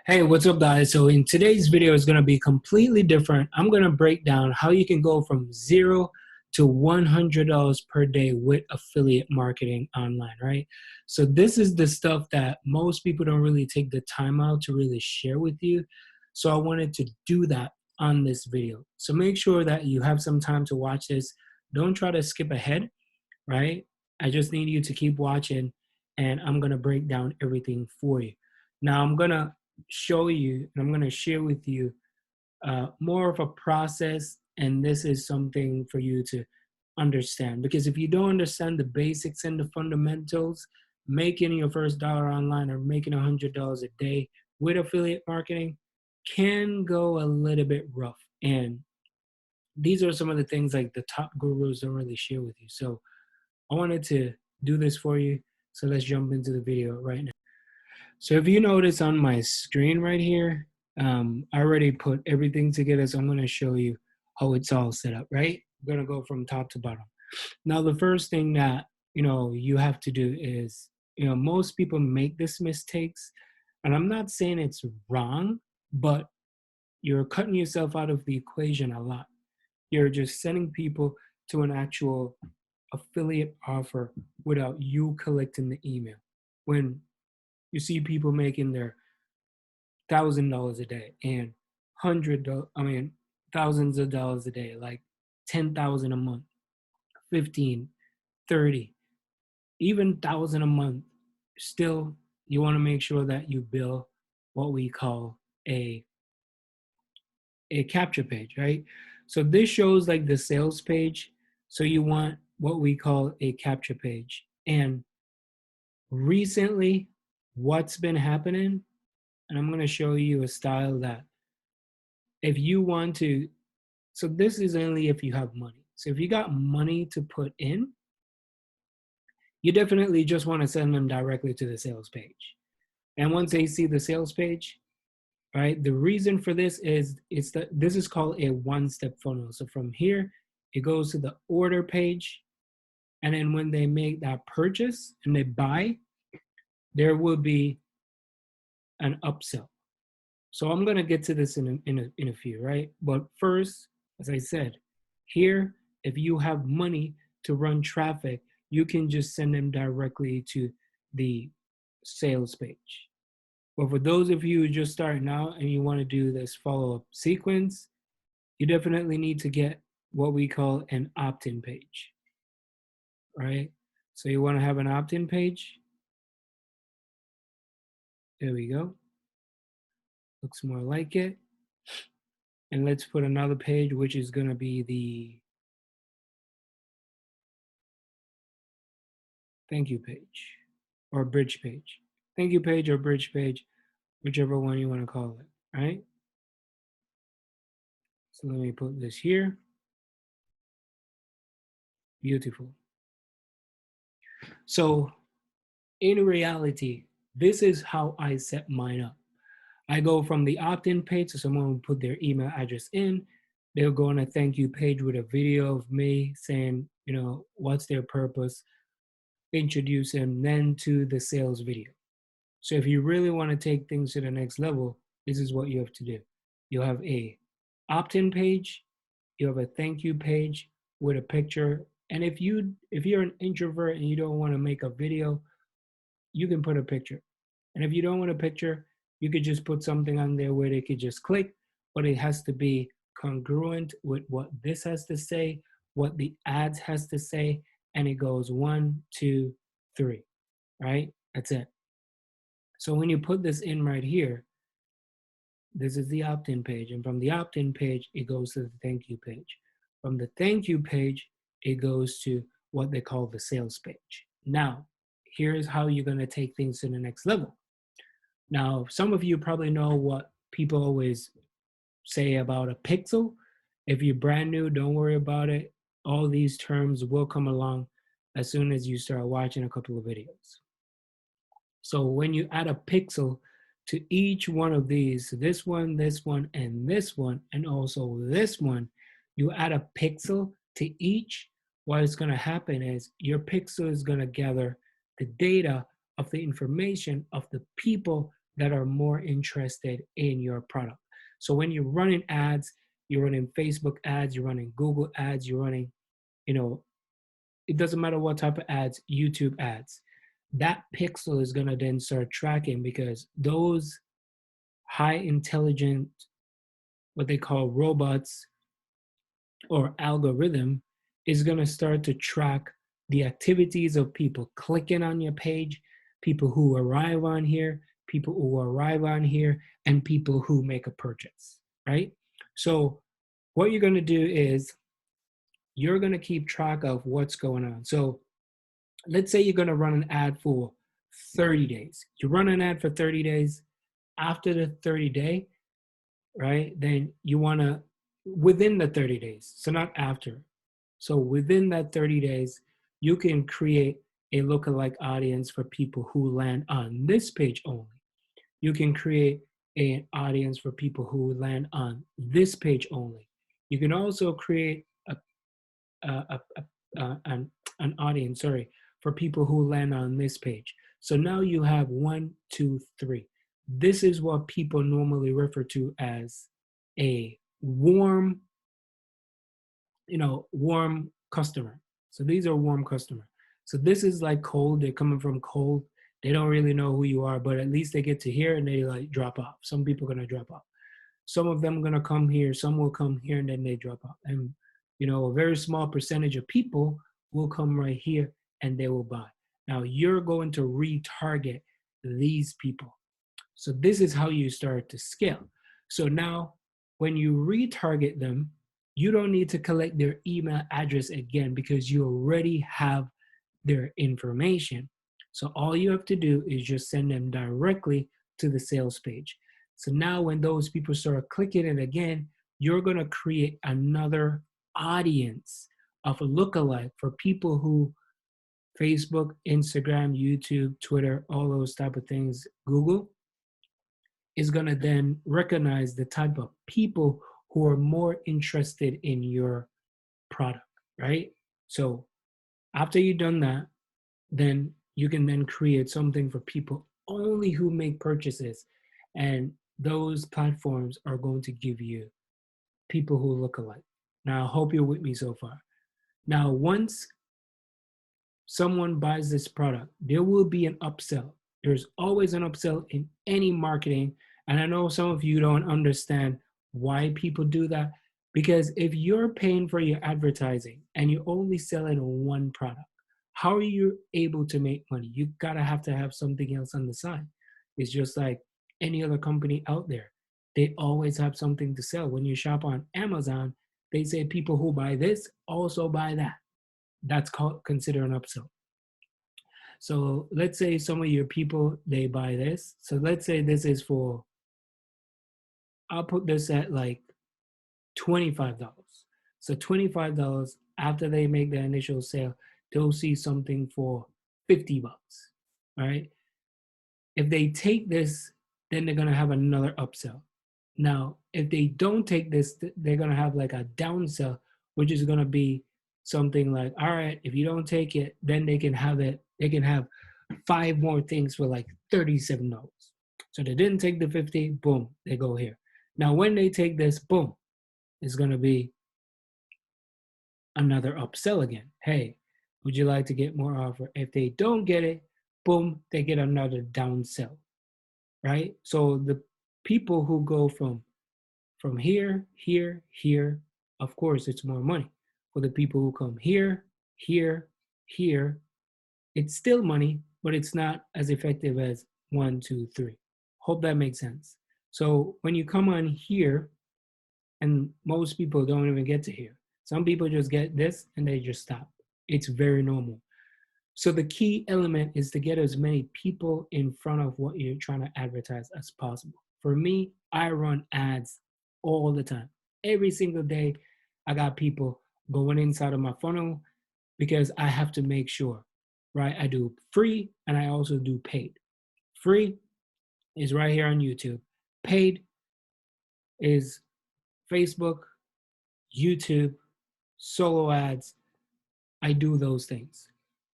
Hey, what's up, guys? So in today's video is going to be completely different. I'm going to break down how you can go from zero to $100 per day with affiliate marketing online, right? So this is the stuff that most people don't really take the time out to really share with you. So I wanted to do that on this video. So make sure that you have some time to watch this. Don't try to skip ahead, right? I just need you to keep watching and I'm going to break down everything for you. Now I'm going to show you and I'm going to share with you more of a process, and this is something for you to understand, because if you don't understand the basics and the fundamentals, making your first dollar online or making $100 a day with affiliate marketing can go a little bit rough. And these are some of the things like the top gurus don't really share with you. So I wanted to do this for you. So let's jump into the video right now. So if you notice on my screen right here, I already put everything together. So I'm going to show you how it's all set up, right? I'm going to go from top to bottom. Now, the first thing that, you have to do is, most people make this mistakes, and I'm not saying it's wrong, but you're cutting yourself out of the equation a lot. You're just sending people to an actual affiliate offer without you collecting the email. When you see people making their $1,000 a day and thousands of dollars a day, like 10,000 a month, 15, 30, even 1,000 a month. Still, you want to make sure that you build what we call a capture page, right? So this shows like the sales page. So you want what we call a capture page. And recently, what's been happening, and I'm going to show you a style that if you want to, so this is only if you have money. So if you got money to put in, you definitely just want to send them directly to the sales page. And once they see the sales page, right, the reason for this is it's that this is called a one-step funnel. So from here, it goes to the order page. And then when they make that purchase and they buy, there will be an upsell. So I'm going to get to this in a few, right? But first, as I said, here, if you have money to run traffic, you can just send them directly to the sales page. But for those of you who just starting out and you want to do this follow-up sequence, you definitely need to get what we call an opt-in page, right? So you want to have an opt-in page. There we go. Looks more like it. And let's put another page, which is going to be the thank you page or bridge page. Thank you page or bridge page, whichever one you want to call it, right? So let me put this here. Beautiful. So in reality, this is how I set mine up. I go from the opt-in page, so someone will put their email address in. They'll go on a thank you page with a video of me saying, what's their purpose, introduce them then to the sales video. So if you really want to take things to the next level, this is what you have to do. You have a opt-in page, you have a thank you page with a picture. And if you're an introvert and you don't want to make a video, you can put a picture. And if you don't want a picture, you could just put something on there where they could just click, but it has to be congruent with what this has to say, what the ads has to say, and it goes 1, 2, 3, right? That's it. So when you put this in right here, this is the opt-in page. And from the opt-in page, it goes to the thank you page. From the thank you page, it goes to what they call the sales page. Now, here's how you're going to take things to the next level. Now, some of you probably know what people always say about a pixel. If you're brand new, don't worry about it. All these terms will come along as soon as you start watching a couple of videos. So when you add a pixel to each one of these, this one, and also this one, you add a pixel to each, what is going to happen is your pixel is going to gather the data of the information of the people that are more interested in your product. So when you're running ads, you're running Facebook ads, you're running Google ads, you're running, you know, it doesn't matter what type of ads, YouTube ads. That pixel is going to then start tracking because those high intelligent, what they call robots or algorithm, is going to start to track the activities of people clicking on your page, people who arrive on here, people who arrive on here, and people who make a purchase, right? So what you're going to do is you're going to keep track of what's going on. So let's say you're going to run an ad for 30 days. You run an ad for 30 days. After the 30 day, right, then you want to, within the 30 days, so not after. So within that 30 days, you can create a lookalike audience for people who land on this page only. You can create an audience for people who land on this page only. You can also create an audience, sorry, for people who land on this page. So now you have 1, 2, 3. This is what people normally refer to as a warm, warm customer. So these are warm customer. So this is like cold. They're coming from cold. They don't really know who you are, but at least they get to hear and they like drop off. Some people are gonna drop off. Some of them are gonna come here. Some will come here and then they drop off. And a very small percentage of people will come right here and they will buy. Now you're going to retarget these people. So this is how you start to scale. So now when you retarget them, you don't need to collect their email address again because you already have their information. So all you have to do is just send them directly to the sales page. So now when those people start clicking it again, you're going to create another audience of a lookalike for people who Facebook, Instagram, YouTube, Twitter, all those type of things, Google, is going to then recognize the type of people who are more interested in your product, right? So after you've done that, then you can then create something for people only who make purchases. And those platforms are going to give you people who look alike. Now, I hope you're with me so far. Now, once someone buys this product, there will be an upsell. There's always an upsell in any marketing. And I know some of you don't understand why people do that. Because if you're paying for your advertising and you're only selling one product, how are you able to make money? You gotta have to have something else on the side. It's just like any other company out there. They always have something to sell. When you shop on Amazon, they say people who buy this also buy that. That's called consider an upsell. So let's say some of your people, they buy this. So let's say this is for, I'll put this at like $25. So $25 after they make the initial sale, they'll see something for $50, right? If they take this, then they're gonna have another upsell. Now, if they don't take this, they're gonna have like a downsell, which is gonna be something like, all right, if you don't take it, then they can have it. They can have 5 more things for like $37. So they didn't take the 50, boom, they go here. Now, when they take this, boom, it's gonna be another upsell again. Hey, would you like to get more offer? If they don't get it, boom, they get another downsell, right? So the people who go from here, here, here, of course, it's more money. For the people who come here, here, here, it's still money, but it's not as effective as 1, 2, 3. Hope that makes sense. So when you come on here, and most people don't even get to here. Some people just get this and they just stop. It's very normal. So the key element is to get as many people in front of what you're trying to advertise as possible. For me, I run ads all the time. Every single day, I got people going inside of my funnel because I have to make sure, right? I do free and I also do paid. Free is right here on YouTube. Paid is Facebook, YouTube, solo ads. I do those things.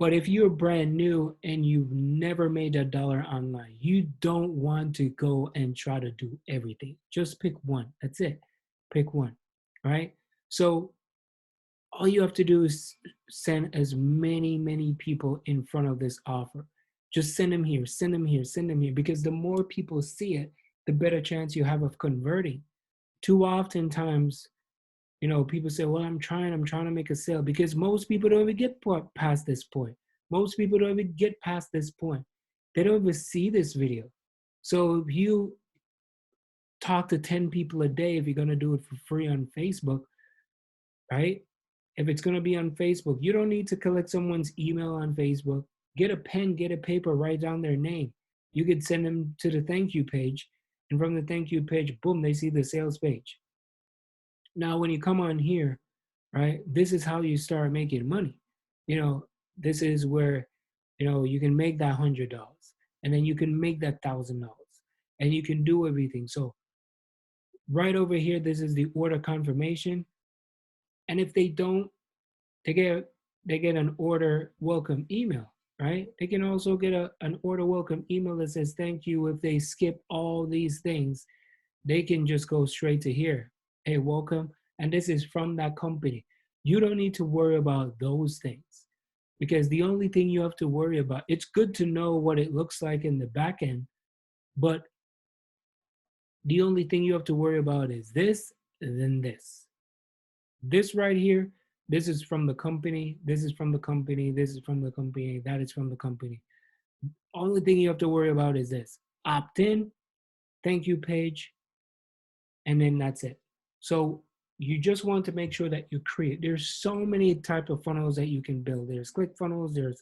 But if you're brand new and you've never made a dollar online, you don't want to go and try to do everything. Just pick one. That's it. Pick one. Right? So all you have to do is send as many people in front of this offer. Just send them here, send them here, send them here, because the more people see it, the better chance you have of converting. Too often times, people say, well, I'm trying to make a sale, because most people don't even get past this point. Most people don't even get past this point. They don't even see this video. So if you talk to 10 people a day, if you're going to do it for free on Facebook, right? If it's going to be on Facebook, you don't need to collect someone's email on Facebook. Get a pen, get a paper, write down their name. You could send them to the thank you page. And from the thank you page, boom, they see the sales page. Now, when you come on here, right, this is how you start making money. This is where, you can make that $100, and then you can make that $1,000, and you can do everything. So right over here, this is the order confirmation. And if they don't, they get an order welcome email, right? They can also get an order welcome email that says thank you. If they skip all these things, they can just go straight to here. Hey, welcome. And this is from that company. You don't need to worry about those things, because the only thing you have to worry about, it's good to know what it looks like in the back end, but the only thing you have to worry about is this and then this. This right here, this is from the company, this is from the company, this is from the company, that is from the company. Only thing you have to worry about is this: opt in, thank you page, and then that's it. So you just want to make sure that you create. There's so many type of funnels that you can build. There's ClickFunnels, there's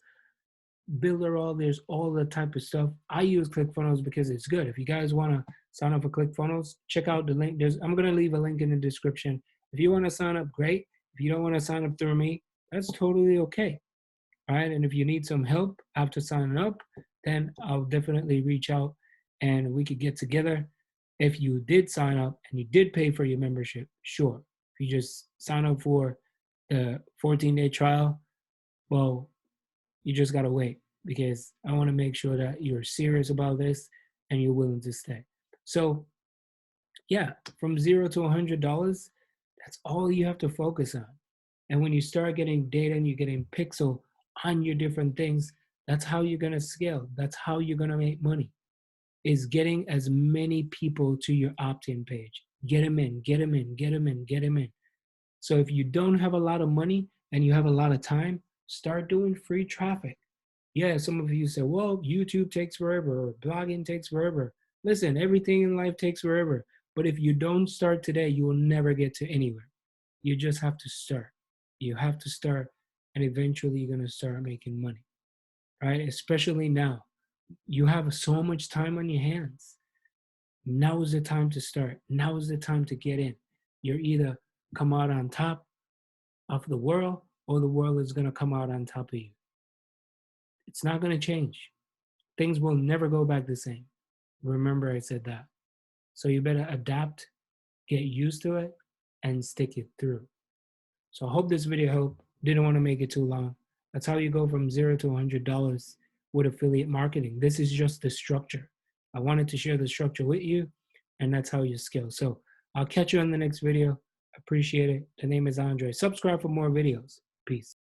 Builderall, there's all the type of stuff. I use ClickFunnels because it's good. If you guys want to sign up for ClickFunnels, check out the link. I'm going to leave a link in the description. If you want to sign up, great. If you don't want to sign up through me, that's totally okay. All right. And if you need some help after signing up, then I'll definitely reach out and we could get together. If you did sign up and you did pay for your membership, sure. If you just sign up for the 14-day trial, well, you just got to wait, because I want to make sure that you're serious about this and you're willing to stay. So yeah, from $0 to $100, that's all you have to focus on. And when you start getting data and you're getting pixel on your different things, that's how you're going to scale. That's how you're going to make money, is getting as many people to your opt-in page. Get them in, get them in, get them in, get them in. So if you don't have a lot of money and you have a lot of time, start doing free traffic. Yeah, some of you say, well, YouTube takes forever or blogging takes forever. Listen, everything in life takes forever. But if you don't start today, you will never get to anywhere. You just have to start. You have to start, and eventually you're going to start making money, right? Especially now. You have so much time on your hands. Now is the time to start. Now is the time to get in. You're either come out on top of the world, or the world is going to come out on top of you. It's not going to change. Things will never go back the same. Remember, I said that. So you better adapt, get used to it, and stick it through. So I hope this video helped. Didn't want to make it too long. That's how you go from $0 to $100 with affiliate marketing. This is just the structure. I wanted to share the structure with you, and that's how you scale. So I'll catch you on the next video. Appreciate it. The name is Andre. Subscribe for more videos. Peace.